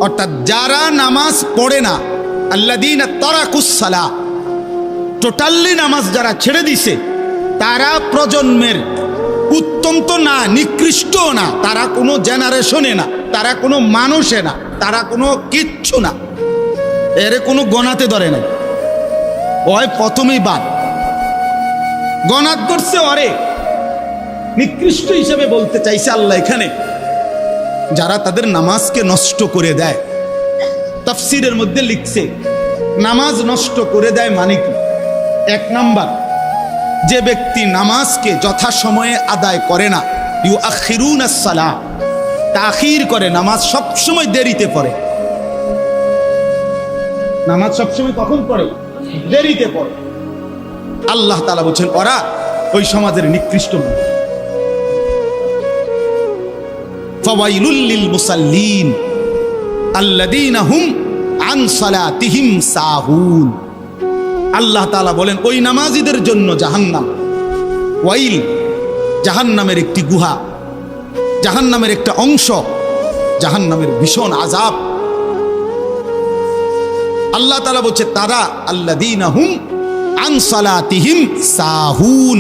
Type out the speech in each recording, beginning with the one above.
অর্থাৎ যারা নামাজ পড়ে না, আল্লাযীনা তারাকুস সালাহ, টোটালি নামাজ যারা ছেড়ে দিছে, তারা প্রজন্মের উত্তম তো না, নিকৃষ্ট না, তারা কোনো জেনারেশনে না, তারা কোনো মানুষে না, তারা কোনো কিচ্ছু না, এর কোনো গণাতে ধরে না। ওই প্রথমেই বাদ গণাত করছে, ওরে নিকৃষ্ট হিসেবে বলতে চাইছে আল্লাহ এখানে। যারা তাদের নামাজকে নষ্ট করে দেয়, তাফসীরের মধ্যে লিখছে নামাজ নষ্ট করে দেয় মানে কি? এক নাম্বার, যে ব্যক্তি নামাজকে যথাসময়ে আদায় করে না, ইউআখিরুনাস সালাহ, তাখির করে, নামাজ সবসময় দেরিতে পড়ে। নামাজ সবসময় কখন পড়ে? দেরিতে পড়ে। আল্লাহ তাআলা বলেন ওরা ওই সমাজের নিকৃষ্ট মানুষ। ফাওয়াইলুল লিল মুসাল্লিন আল্লাযীনা হুম আন সালাতিহিম সাহুন। আল্লাহ তাআলা বলেন ওই নামাজীদের জন্য জাহান্নাম। ওয়াইল, জাহান্নামের একটি গুহা, জাহান্নামের একটা অংশ, জাহান্নামের ভীষণ আযাব। আল্লাহ তাআলা বলছে তারা আল্লাযীনা হুম আন সালাতিহিম সাহুন,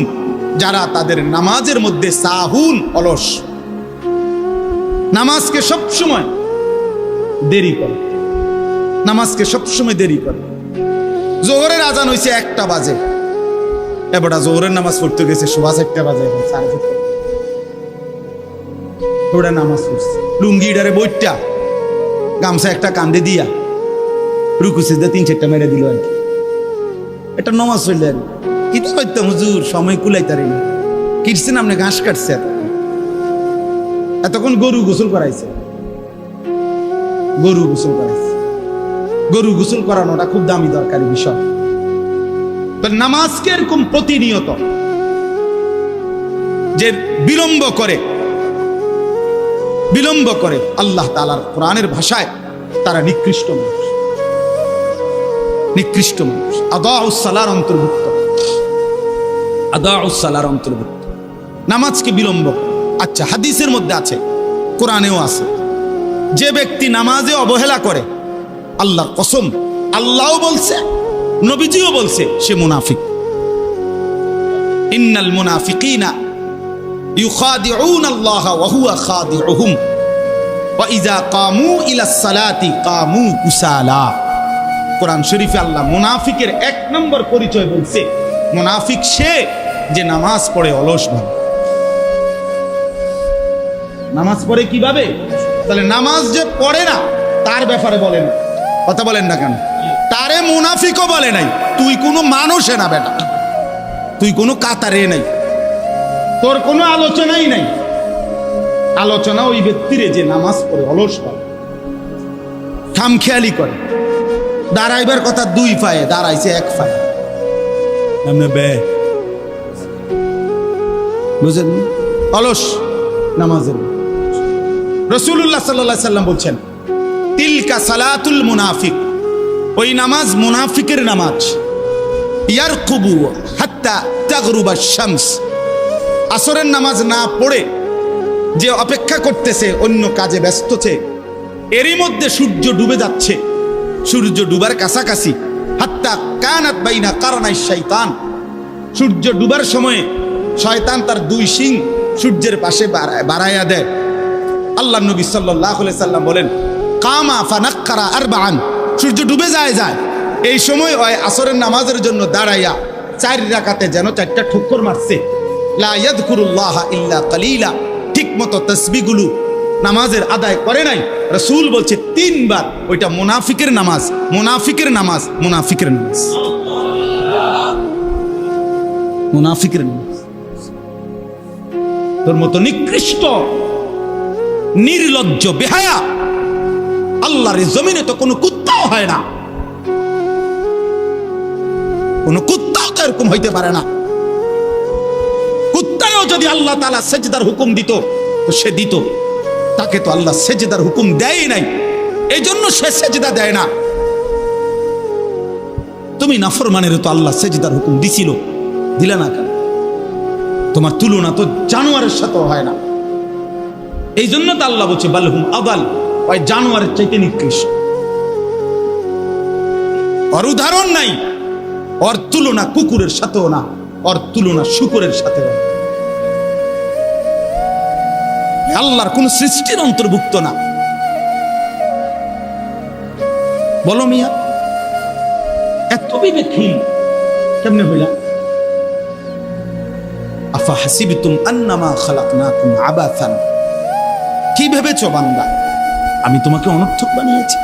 যারা তাদের নামাজের মধ্যে সাহুন, অলস, নামাজকে সবসময় দেরি করে, নামাজকে সবসময় দেরি করে। জোহরের আজান হইছে 1টা বাজে, এবারে জোহরের নামাজ পড়তে গেছে 1:15 বাজে, 4:30 ওরা নামাজ পড়ছে লুঙ্গিটারে বইটা গামছা একটা কান্দে দিয়া রুকু সিজদা 3-4টা মেরে দিল আর কি। এটা নামাজ পড়লে আর কি তো করতাম হুজুর, সময় কুলাইতারি না। কিরছেন আপনি ঘাস কাটছে, এতক্ষণ গরু গোসল করাইছে, গরু গোসল করাইছে। গরু গোসল করানোটা খুব দামি দরকারি বিষয়। তো নামাজকে এরকম প্রতিনিয়ত যে বিলম্ব করে আল্লাহ তাআলার কোরআনের ভাষায় তারা নিকৃষ্ট মানুষ, নিকৃষ্ট মানুষ। আদাউস সালার অন্তর্ভুক্ত, আদাউস সালার অন্তর্ভুক্ত নামাজকে বিলম্ব। আচ্ছা, হাদিসের মধ্যে আছে, কোরআনেও আছে, যে ব্যক্তি নামাজে অবহেলা করে, আল্লাহর কসম, আল্লাহও বলছে, নবীজিও বলছে, সে মুনাফিক। ইন্নাল মুনাফিকিনা ইউখাদিউনা আল্লাহ ওয়া হুয়া খাদিউহুম ওয়া ইযা কামু ইলাস সালাতি কামু কুসালা। কোরআন শরীফে আল্লাহ মুনাফিকের 1 নম্বর পরিচয় বলছে, মুনাফিক সে যে নামাজ পড়ে অলসভাবে। নামাজ পড়ে কিভাবে? তাহলে নামাজ যে পড়ে না তার ব্যাপারে বলেন, কথা বলেন না কেন? তারে মুনাফিকও বলে নাই। তুই কোনো মানুষে না বেটা, তুই কোনো কাতারে নাই, তোর কোনো আলোচনাই নাই। আলোচনা ওই ব্যক্তিরে যে নামাজ পড়ে অলস হয়, খামখেয়ালি করে, দাঁড়াইবার কথা 2 পায়ে, দাঁড়াইছে 1 পায়ে, বুঝেন? অলস নামাজের। রাসূলুল্লাহ সাল্লাল্লাহু আলাইহি সাল্লাম বলছেন তিলকা সালাতুল মুনাফিক, ওই নামাজ মুনাফিকের নামাজ। ইয়ারকুবু হাত্তা তাগরুবা শামস, আসরের নামাজ না পড়ে যে অপেক্ষা করতেছে, অন্য কাজে ব্যস্ত আছে, এরই মধ্যে সূর্য ডুবে যাচ্ছে, সূর্য ডুবার কাছাকাছি। হাত্তা কানাত বাইনা কারনাই শয়তান, সূর্য ডুবার সময়ে শয়তান তার 2 শিং সূর্যের পাশে বাড়াইয়া দেয়। আল্লাহ নবী সাল্লাল্লাহু আলাইহি সাল্লাম বলেন কামা ফানাক্কারা আরবাআন, সূর্য ডুবে যায়, এই সময় ওই আসরের নামাজের জন্য দাঁড়াইয়া 4 রাকাতে যেন 4টা ঠুক্কর মারছে। লা ইয়াযকুরুল্লাহ ইল্লা কালিলা, ঠিক মতো তাসবিহগুলো নামাজের আদায় করে নাই। রাসূল বলছে 3 বার, ওইটা মুনাফিকের নামাজ, মুনাফিকের নামাজ, মুনাফিকের নামাজ, মুনাফিকের নামাজ। তোর মতো নিকৃষ্ট, নির্লজ্জ, বেহায়া আল্লাহর জমিনে তো কোনো কুত্তাও হয় না, কোনো কুত্তাও তো এরকম হইতে পারে না। কুত্তাও যদি আল্লাহ তাআলা সেজদার হুকুম দিত তো সে দিত, তাকে তো আল্লাহ সেজদার হুকুম দেয় নাই, এই জন্য সে সেজদা দেয় না। তুমি নাফরমানের তো আল্লাহ সেজদার হুকুম দিছিল, দিলে না কেন? তোমার তুলনা তো জানোয়ারের সাথে হয় না। এই জন্য তো আল্লাহ বলছে বালহুম আদাল, ওই জানোয়ারের চাইতে নিকৃষ্ট। ওর উদাহরণ নাই, ওর তুলনা কুকুরের সাথেও না, ওর তুলনা শুকরের সাথেও না। আল্লাহর কোন সৃষ্টির অন্তর্ভুক্ত না। বলো মিয়া, এত বিবেকহীন কেমনে হইলা? আফা হাসিবতুম আন্নামা খালাকনাকুম আবাসান, কি ভেবেছো বান্দা আমি তোমাকে অনর্থক বানিয়েছি?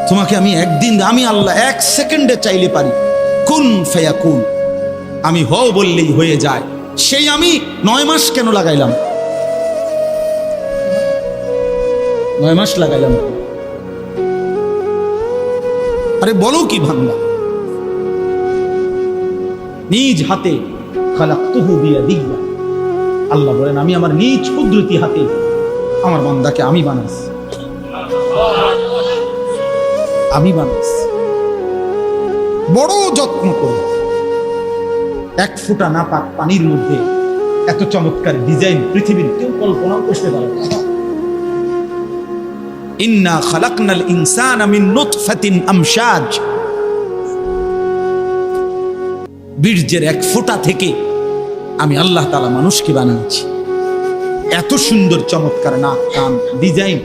তোমাকে আমি একদিন, আমি আল্লাহ 1 সেকেন্ডে চাইলে পারি, কুন ফায়াকুন, আমি হও বললেই হয়ে যায়। সেই আমি 9 মাস কেন লাগাইলাম? 9 মাস লাগাইলাম। আরে বলো কি বান্দা, নিজ হাতে খালাকতুহু বিয়াদিহি, আল্লাহ বলেন আমি আমার নিজ কুদরতি হাতে আমার বান্দাকে আমি বানাইছি, আমি বানাইছি। বড় যত্ন করে 1 ফোঁটা নাপাক পানির মধ্যে এত চমৎকার ডিজাইন পৃথিবীর কেউ কল্পনাও করতে পারে না। ইন্না খালাকনাল ইনসানা মিন নুতফাতিন আমশাজ, বীর্যের 1 ফোঁটা থেকে আমি আল্লাহ তাআলা মানুষকে বানাচ্ছি। এত সুন্দর চমৎকার নাক কান ডিজাইন।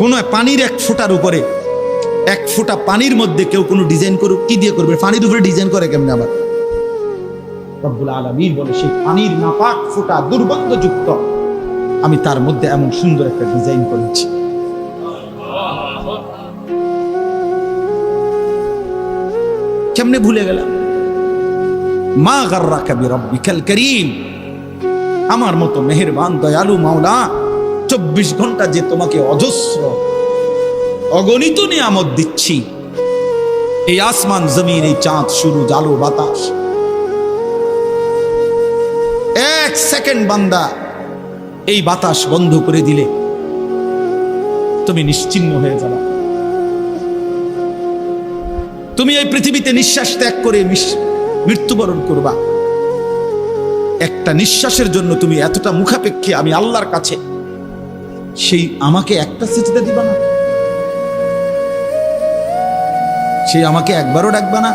কোন পানির 1 ফোঁটার উপরে, 1 ফোঁটা পানির মধ্যে কেউ কোনো ডিজাইন করুক, কি দিয়ে করবে? পানির উপরে ডিজাইন করে কেমনে? আবার রব্বুল আলামিন বলে সেই পানির নাপাক ফোঁটা দুর্গন্ধযুক্ত, আমি তার মধ্যে এমন সুন্দর একটা ডিজাইন করেছি। কেমনে ভুলে গেলাম? মা গাররাকা বিরাব্বিকাল কারীম, আমার মতো মেহেরবান দয়ালু মাওলা 24 ঘন্টা যে তোমাকে অজস্র অগণিত নিয়ামত দিচ্ছি, এই আসমান জমিন, এই চাঁদ সূরজ আলো বাতাস, 1 সেকেন্ড বান্দা এই বাতাস বন্ধ করে দিলে তুমি নিশ্চিহ্ন হয়ে যাবে। তুমি এই পৃথিবীতে নিঃশ্বাস ত্যাগ করে মৃত্যুবরণ করবা। একটা নিঃশ্বাসের জন্য তুমি এতটা মুখাপেক্ষী আমি আল্লাহর কাছে, সেই আমাকে একটা সিজদা দিবা না? সেই আমাকে একবারও ডাকবা না?